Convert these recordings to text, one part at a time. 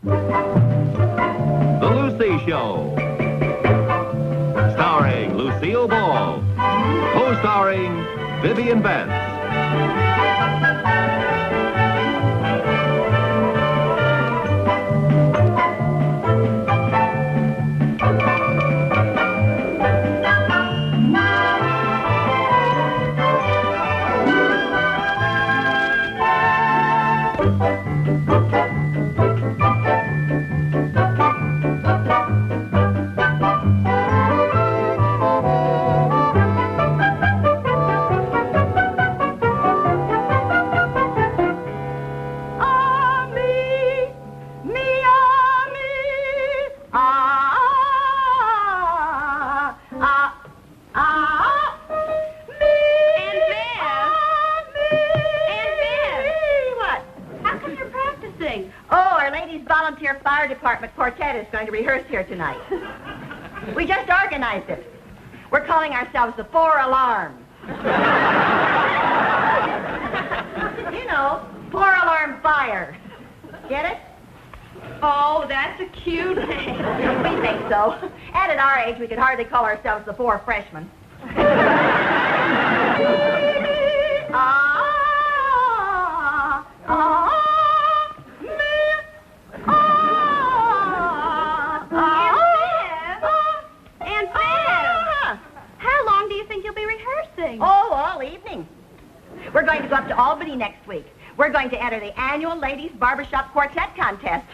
The Lucy Show. Starring Lucille Ball. Co-starring Vivian Vance. Fire Department Quartet is going to rehearse here tonight. We just organized it. We're calling ourselves the 4 Alarms. You know, 4 Alarm Fire. Get it? Oh, that's a cute name. We think so. And at our age, we could hardly call ourselves the 4 Freshmen. Oh, all evening. We're going to go up to Albany next week. We're going to enter the annual Ladies Barbershop Quartet contest.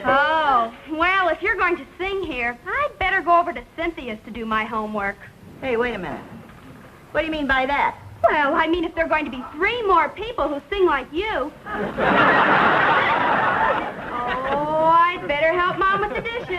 Oh, well, if you're going to sing here, I'd better go over to Cynthia's to do my homework. Hey, wait a minute. What do you mean by that? Well, I mean if there are going to be 3 more people who sing like you. Oh, I'd better help Mom with the dishes.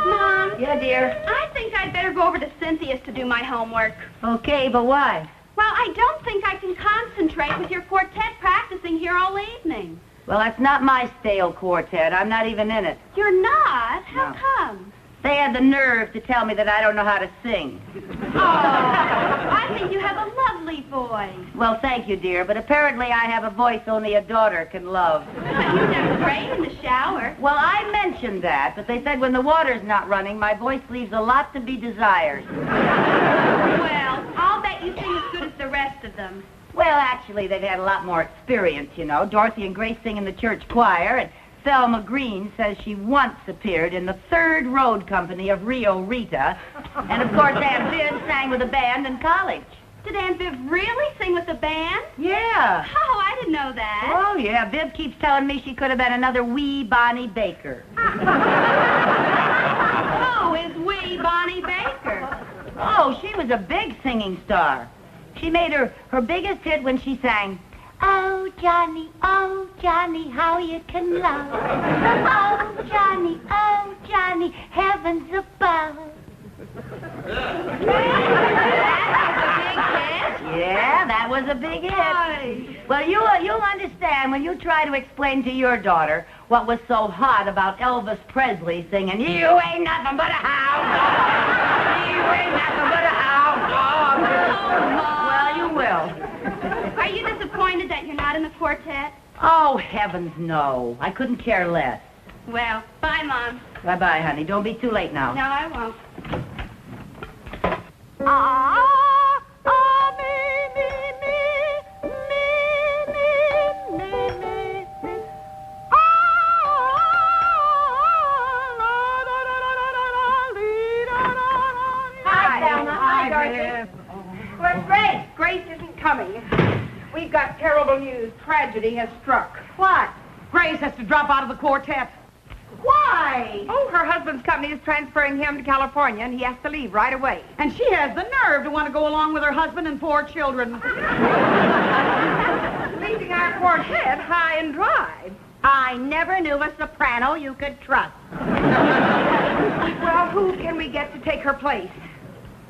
Mom. Yeah, dear? I think I'd better go over to Cynthia's to do my homework. Okay, but why? Well, I don't think I can concentrate with your quartet practicing here all evening. Well, that's not my stale quartet. I'm not even in it. You're not? How come? They had the nerve to tell me that I don't know how to sing. Oh, I think you have a lovely voice. Well, thank you, dear, but apparently I have a voice only a daughter can love. But you never pray in the shower. Well, I mentioned that, but they said when the water's not running, my voice leaves a lot to be desired. Well, I'll bet you sing as good as the rest of them. Well, actually, they've had a lot more experience, you know. Dorothy and Grace sing in the church choir, and Thelma Green says she once appeared in the 3rd Road Company of Rio Rita. And, of course, Aunt Viv sang with a band in college. Did Aunt Viv really sing with the band? Yeah. Oh, I didn't know that. Oh, yeah. Viv keeps telling me she could have been another wee Bonnie Baker. Who is wee Bonnie Baker? Oh, she was a big singing star. She made her biggest hit when she sang, oh, Johnny, how you can love. Oh, Johnny, heavens above. Yeah, that was a big hit. Well, you'll understand when you try to explain to your daughter what was so hot about Elvis Presley singing, you ain't nothing but a hound dog. You ain't nothing but a hound dog. Well, you will. Are you disappointed that you're not in the quartet? Oh, heavens, no. I couldn't care less. Well, bye, Mom. Bye-bye, honey. Don't be too late now. No, I won't. Where's Grace? Grace isn't coming. We've got terrible news. Tragedy has struck. What? Grace has to drop out of the quartet. Why? Oh, her husband's company is transferring him to California, and he has to leave right away. And she has the nerve to want to go along with her husband and 4 children. Leaving our quartet high and dry. I never knew a soprano you could trust. Well, who can we get to take her place?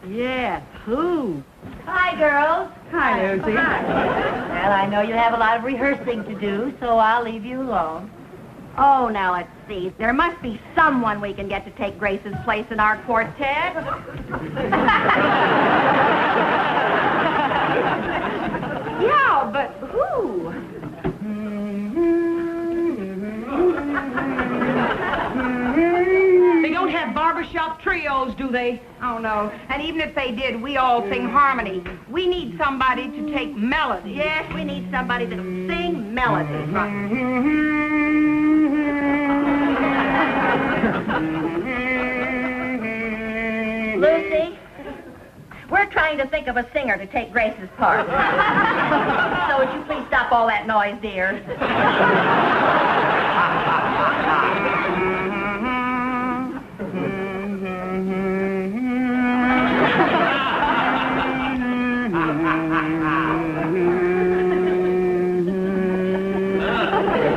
Yeah, who? Hi, girls. Hi, Lucy. Well, I know you have a lot of rehearsing to do, so I'll leave you alone. Oh, now let's see. There must be someone we can get to take Grace's place in our quartet. Yeah, but who? They don't have barbershop trios, do they? Oh, no. And even if they did, we all sing harmony. We need somebody to take melody. Yes, we need somebody to sing melody. Lucy, we're trying to think of a singer to take Grace's part. So would you please stop all that noise, dear?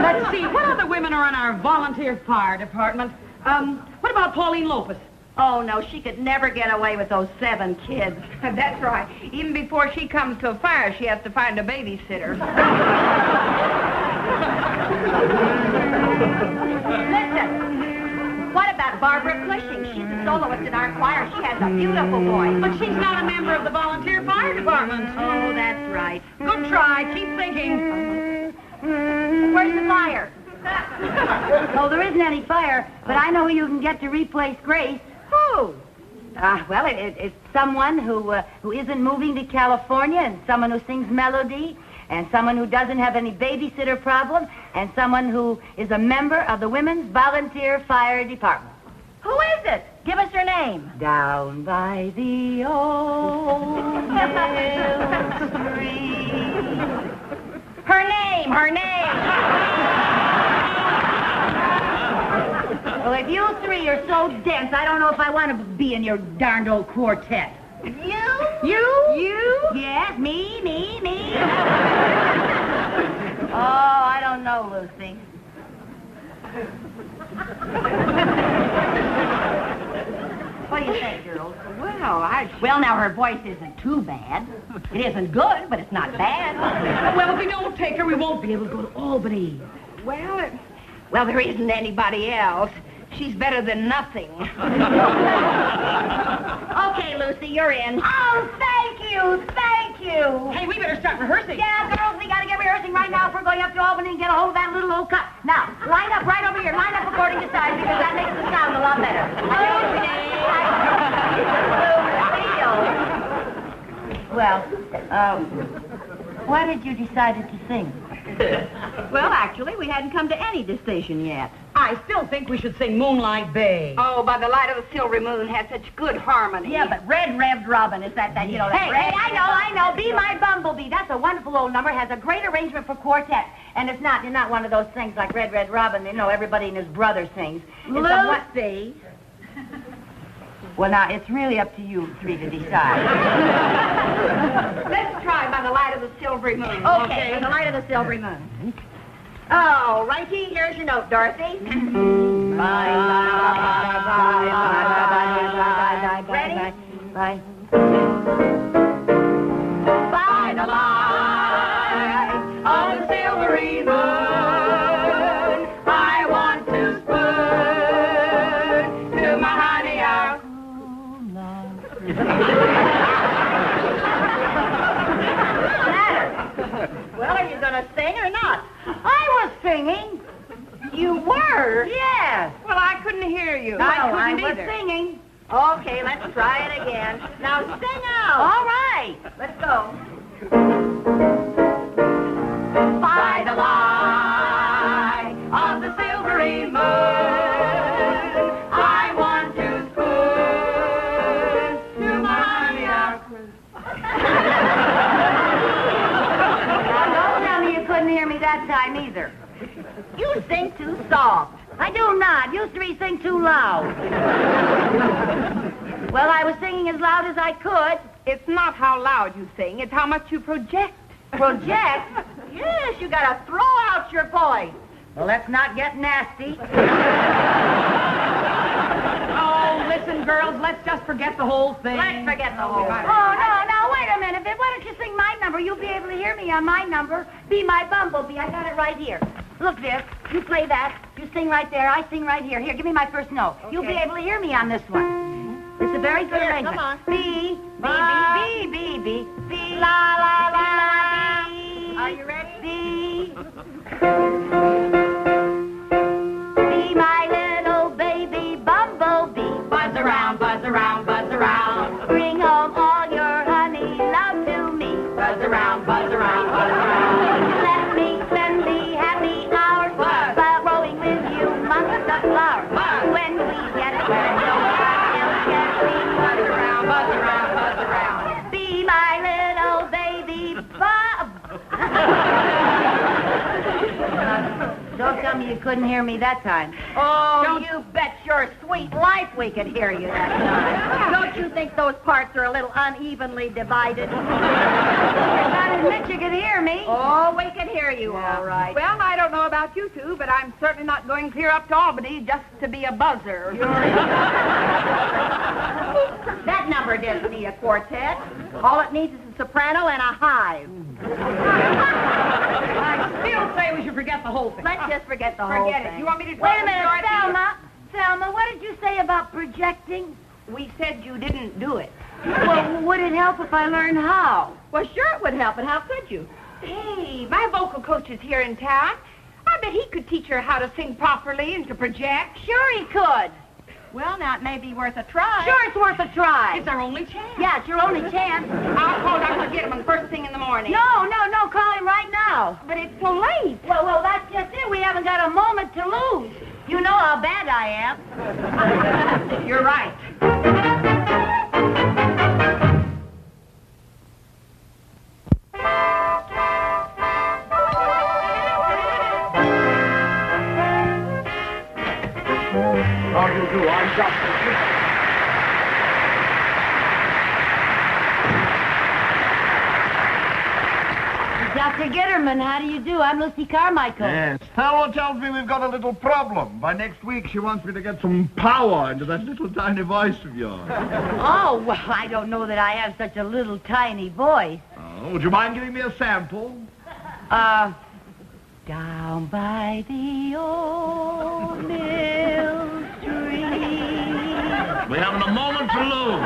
Let's see, what other women are in our volunteer fire department? What about Pauline Lopez? Oh, no, she could never get away with those 7 kids. That's right. Even before she comes to a fire, she has to find a babysitter. Listen, what about Barbara Cushing? She's a soloist in our choir. She has a beautiful voice. But she's not a member of the volunteer fire department. Oh, that's right. Good try. Keep thinking. Where's the fire? Oh, there isn't any fire, but I know who you can get to replace Grace. Who? Well, it's someone who isn't moving to California, and someone who sings melody, and someone who doesn't have any babysitter problem, and someone who is a member of the Women's Volunteer Fire Department. Who is it? Give us her name. Down by the old mill stream. Her name, her name. Well, if you 3 are so dense, I don't know if I want to be in your darned old quartet. You? You? Yes, me. Oh, I don't know, Lucy. What do you think, girls? Well, now, her voice isn't too bad. It isn't good, but it's not bad. Well, if we don't take her, we won't be able to go to Albany. Well, there isn't anybody else. She's better than nothing. Okay, Lucy, you're in. Oh, thank you. Hey, we better start rehearsing. Yeah, girls, we gotta get rehearsing right now if we're going up to Albany and get a hold of that little old cup. Now, line up right over here. Line up according to size because that makes the sound a lot better. Well, why did you decide to sing? Well, actually, we hadn't come to any decision yet. I still think we should sing Moonlight Bay. Oh, by the light of the silvery moon has such good harmony. Yeah, but Red Revved Robin, is that you know, that Hey, red... I know. Be My Bumblebee. That's a wonderful old number. Has a great arrangement for quartet. And it's not one of those things like Red Robin, everybody and his brother sings. Lucy. Well, now, it's really up to you 3 to decide. Let's try by the light of the silvery moon. Okay, by the light of the silvery moon. Oh, righty, here's your note, Dorothy. Ready? Bye. By the light of the silvery moon, I want to spoon to my honey our Well, are you going to sing or not? I was singing. You were? Yes. Well, I couldn't hear you. I was either. singing. Okay, let's try it again. Now sing out. All right. Let's go. By the light of the silvery moon, I want to spoon to my honey our Now, don't tell me you couldn't hear me that time either. You sing too soft. I do not. You 3 sing too loud. Well, I was singing as loud as I could. It's not how loud you sing, it's how much you project. Project? Yes, you got to throw out your voice. Well, let's not get nasty. Oh, listen, girls, let's just forget the whole thing. Let's forget the whole thing. Oh, no, wait a minute. Why don't you sing my number? You'll be able to hear me on my number. Be My Bumblebee. I got it right here. Look, this. You play that. You sing right there, I sing right here. Here, give me my first note. Okay. You'll be able to hear me on this one. It's a very good Here, arrangement. come on. B, B, B, B, B, B, B, La, la, la, B. Are you ready? B. Be my little baby bumblebee. Buzz around, buzz around, buzz around. Bring home all your honey love to me. Buzz around, buzz around, buzz around. Let me spend the happy hours Buzz. while growing with you amongst the flowers. Buzz. When we get where no one else can see. Buzz around, buzz around, buzz around. Be my little baby bub. Don't tell me you couldn't hear me that time. Oh, you bet your sweet life we could hear you that time. Don't you think those parts are a little unevenly divided? You're not admit you could hear me. Oh, we can hear you, all right. Well, I don't know about you two, but I'm certainly not going clear up to Albany just to be a buzzer. That number doesn't need a quartet. All it needs is a soprano and a hive. I still say we should forget the whole thing. Let's just forget the whole Forget thing. it. You want me to Wait a drop minute, the idea? Selma, what did you say about projecting? We said you didn't do it. Well, would it help if I learned how? Well, sure it would help, but how could you? Hey, my vocal coach is here in town. I bet he could teach her how to sing properly and to project. Sure he could. Well, now it may be worth a try. Sure it's worth a try. It's our only chance. Yeah, it's your only chance. I'll call Dr. Gitman first thing in the morning. No, call him right now. But it's so late. Well, that's just it. We haven't got a moment to lose. You know how bad I am. You're right. How do you do? I'm Dr. Dr. Gitterman, how do you do? I'm Lucy Carmichael. Yes. Stella tells me we've got a little problem. By next week, she wants me to get some power into that little tiny voice of yours. Oh, well, I don't know that I have such a little tiny voice. Oh, would you mind giving me a sample? Down by the old mill stream. We haven't a moment to lose.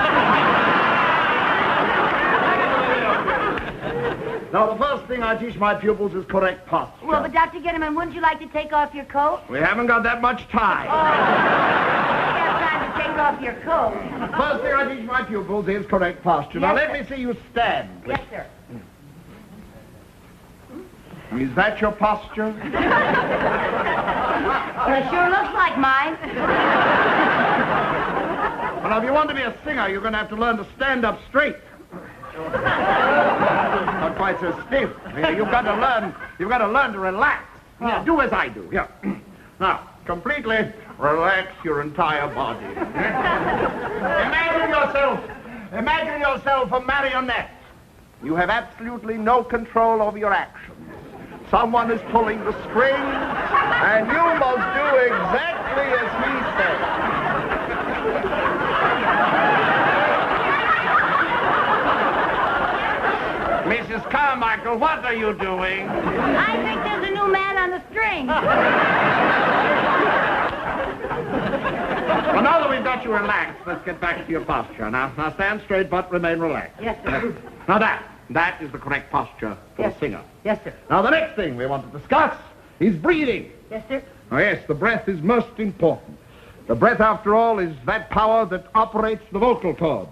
Now, the first thing I teach my pupils is correct posture. Well, but Dr. Gitterman, wouldn't you like to take off your coat? We haven't got that much time. You have time to take off your coat. First thing I teach my pupils is correct posture. Now, Yes, let me see you stand, please. Yes, sir. Is that your posture? Well, it sure looks like mine. Well, now, if you want to be a singer, you're going to have to learn to stand up straight. Not quite so stiff. You've got to learn to relax. Here, do as I do. Here. Now, completely relax your entire body. Imagine yourself a marionette. You have absolutely no control over your actions. Someone is pulling the strings, and you must do exactly as he says. Mrs. Carmichael, what are you doing? I think there's a new man on the string. Well, now that we've got you relaxed, let's get back to your posture. Now stand straight, but remain relaxed. Yes, sir. Now that is the correct posture for Yes. a singer. Yes, sir. Now the next thing we want to discuss is breathing. Yes, sir. Oh, yes, the breath is most important. The breath, after all, is that power that operates the vocal cords.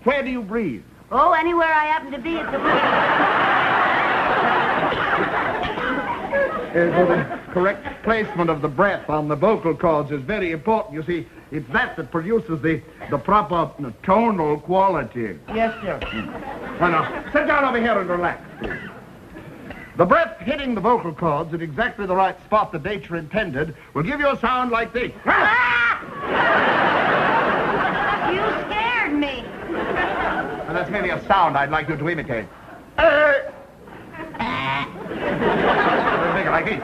Where do you breathe? Oh, anywhere I happen to be at the moment. The correct placement of the breath on the vocal cords is very important. You see, it's that produces the proper tonal quality. Yes, sir. Well, now, sit down over here and relax, please. The breath hitting the vocal cords at exactly the right spot that nature intended will give you a sound like this. You scared me. And that's merely a sound I'd like you to imitate. Make it like this.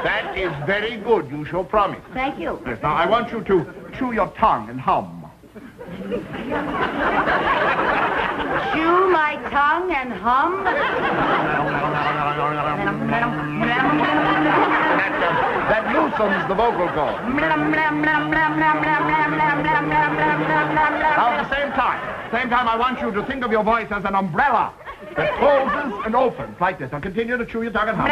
That is very good. You shall promise. Thank you. Yes, now I want you to chew your tongue and hum. Chew my tongue and hum? That loosens the vocal cord. Now, at the same time, I want you to think of your voice as an umbrella that closes and opens like this. Now, continue to chew your tongue and hum.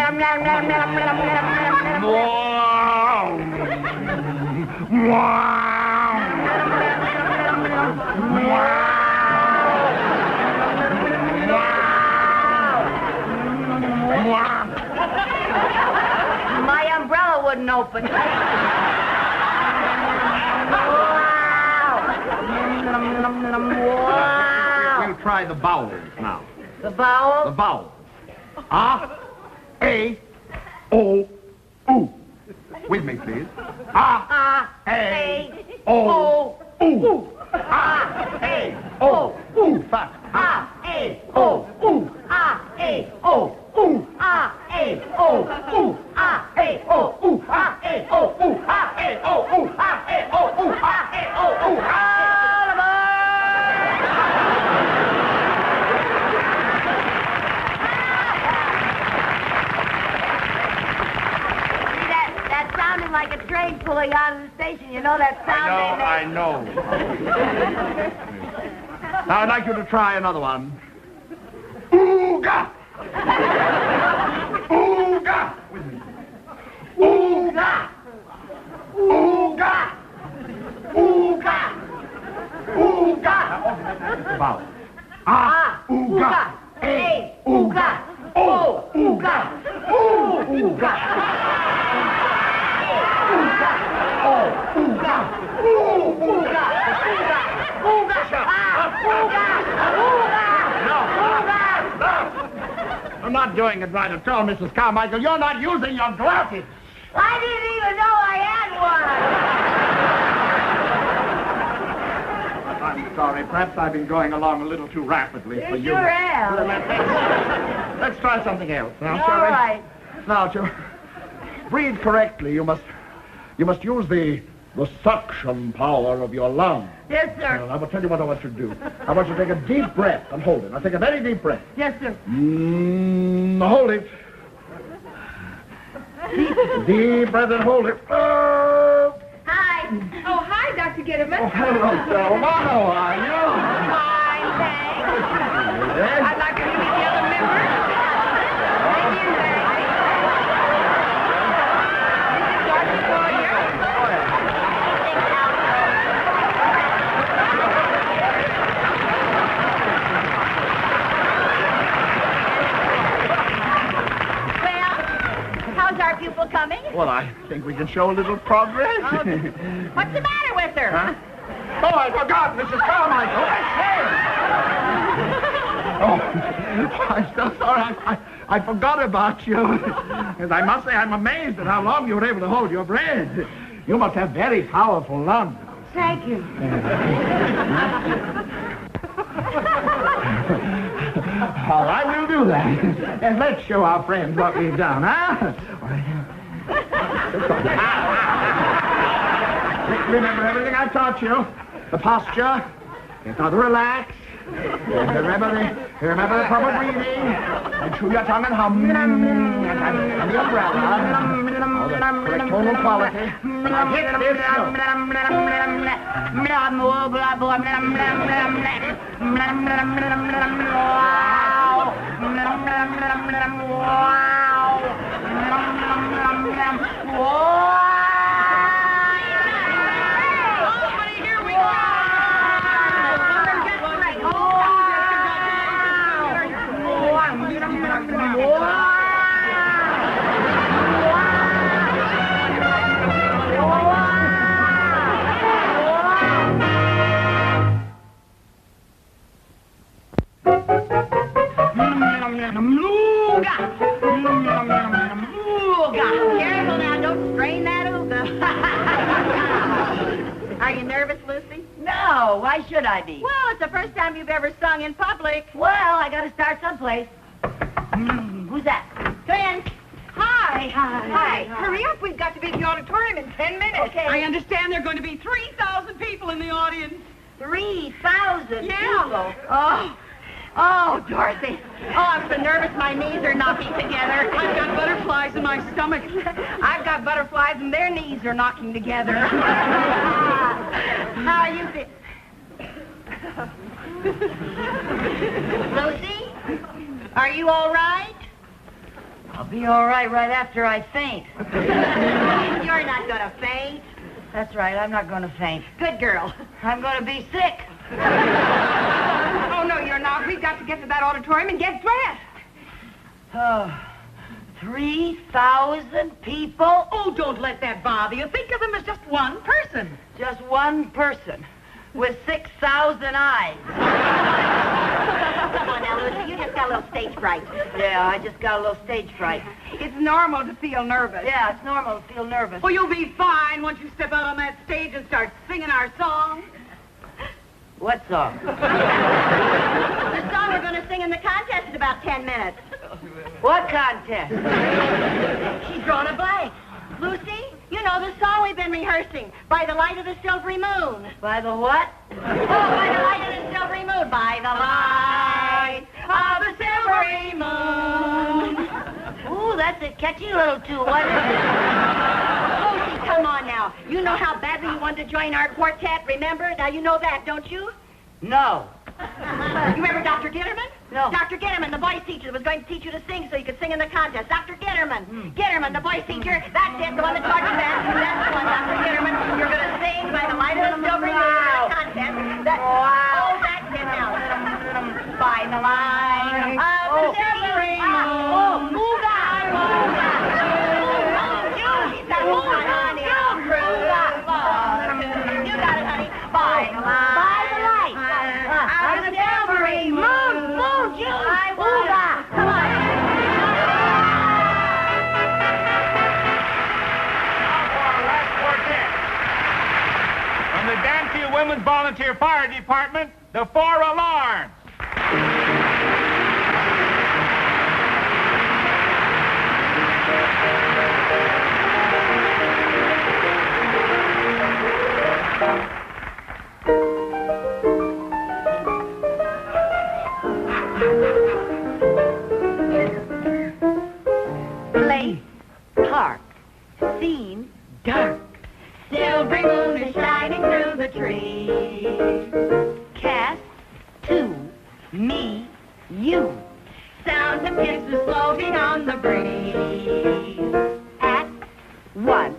My umbrella wouldn't open. We'll try the vowels now. The vowel? The vowels. A, O, U. With me, please. A, O, U. A, O, U. Fast. A, O, U. A, O, U. A, O, U. A, O, U. A, O, U. A, O, U. A, O, U. A, O, U. That sounded like a train pulling out of the station. You know that sound they make? I know. Now, I'd like you to try another one. Ooga! Ooga! With me. Ooga! Ooga! Ooga! Ooga! Vowel. A, ooga. A, ooga. O, ooga. O, ooga. I'm not doing it right at all, Mrs. Carmichael. You're not using your glasses. I didn't even know I had one. I'm sorry. Perhaps I've been going along a little too rapidly for you. Sure am. Let's try something else now, All shall we? right. Now, to breathe correctly, you must use the suction power of your lungs. Yes, sir. Well, I will tell you what I want you to do. I want you to take a deep breath and hold it. Now, take a very deep breath. Yes, sir. Hold it. Deep breath and hold it. Hi. Oh, hi, Dr. Gitterman. Oh, hello, Selma. How are you? Fine, thanks. I'd like to meet the other members. Pupil coming? Well, I think we can show a little progress. Oh, what's the matter with her? Huh? Oh, I forgot, Mrs. Carmichael. Oh, I'm so sorry. I forgot about you. And I must say, I'm amazed at how long you were able to hold your breath. You must have very powerful lungs. Thank you. All right, we'll do that. And let's show our friends what we've done, huh? Remember everything I taught you. The posture. You've got to relax. Remember the proper breathing. And chew your tongue and hum. And the umbrella. Oh, the correct tonal quality. Now hit this note. Careful now, don't strain that ooga. Are you nervous, Lucy? No, why should I be? Well, it's the first time you've ever sung in public. Well, I got to start someplace. Who's that? Twins. Hi. Hi. Hurry up. We've got to be at the auditorium in 10 minutes. Okay. I understand there are going to be 3,000 people in the audience. 3,000 Yeah. people. Oh, Oh, Dorothy. Oh, I'm so nervous my knees are knocking together. I've got butterflies in my stomach. I've got butterflies and their knees are knocking together. How are you Lucy? Are you all right? I'll be all right after I faint. You're not going to faint. That's right, I'm not going to faint. Good girl. I'm going to be sick. Oh, no, you're not. We've got to get to that auditorium and get dressed. Oh, 3,000 people? Oh, don't let that bother you. Think of them as just one person. Just one person with 6,000 eyes. Come on now, Lucy. You just got a little stage fright. Yeah, I just got a little stage fright. It's normal to feel nervous. Yeah, it's normal to feel nervous. Oh, you'll be fine once you step out on that stage and start singing our song. What song? The song we're going to sing in the contest in about 10 minutes. What contest? She's drawn a blank. Lucy, you know the song we've been rehearsing. By the light of the silvery moon. By the what? Oh, by the light of the silvery moon. By the light of the silvery moon. Ooh, that's a catchy little tune. What is it? Lucy, come on now. You know how badly you wanted to join our quartet, remember? Now you know that, don't you? No. You remember Dr. Gitterman? No. Dr. Gitterman, the voice teacher that was going to teach you to sing so you could sing in the contest. Dr. Gitterman. Gitterman, the voice teacher. That's it, the one that taught you that. That's the one, Dr. Gitterman. You're going to sing by the light of the silvery moon in the contest. Oh, that's it now. By the light of the silvery moon. Oh, move on. She's got to move on, honey. You got it, honey. By the light. By the light. Of the silvery moon. Move, Jude. Come on. From the Danfield Women's Volunteer Fire Department, the 4 alarms. Place, park, scene, dark. Silvery moon is shining through the trees. Cast, to, me, you. Sound of kisses floating on the breeze. Act 1,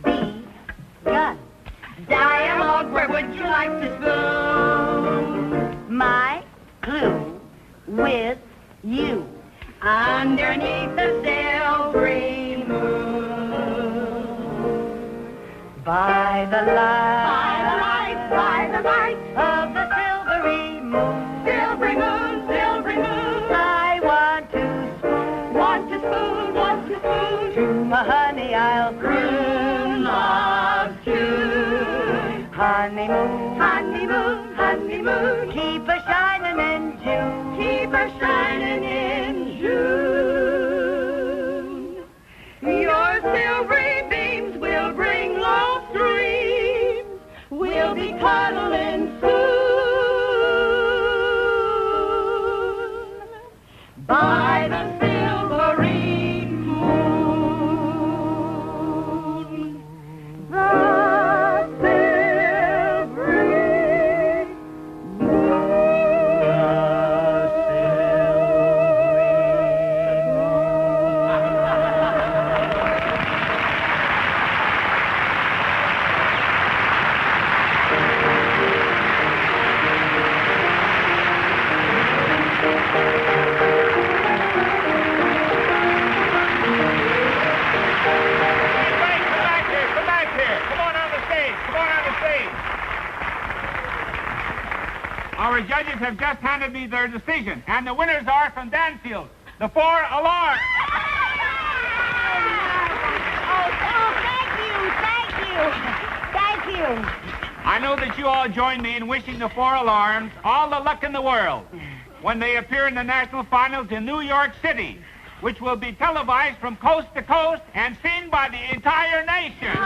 begun. Dialogue, where would you like to spoon? My clue with you. Underneath the silvery moon. By the light, By the light of the silvery moon. silvery moon, silvery moon. I want to spoon. Want to spoon, want to spoon. To my honey I'll Croon love's tune. honeymoon. Honeymoon, honeymoon. Keep a shining in June. Keep her shining in June. Your silvery beams will bring lost dreams. We'll be cuddling soon. By the silvery moon. The silvery Hey, come back here, come back here. Come on on the stage, come on on the stage. Our judges have just handed me their decision, and the winners are from Danfield, the 4 alarms. Thank you. I know that you all join me in wishing the 4 alarms all the luck in the world when they appear in the national finals in New York City, which will be televised from coast to coast and seen by the entire nation.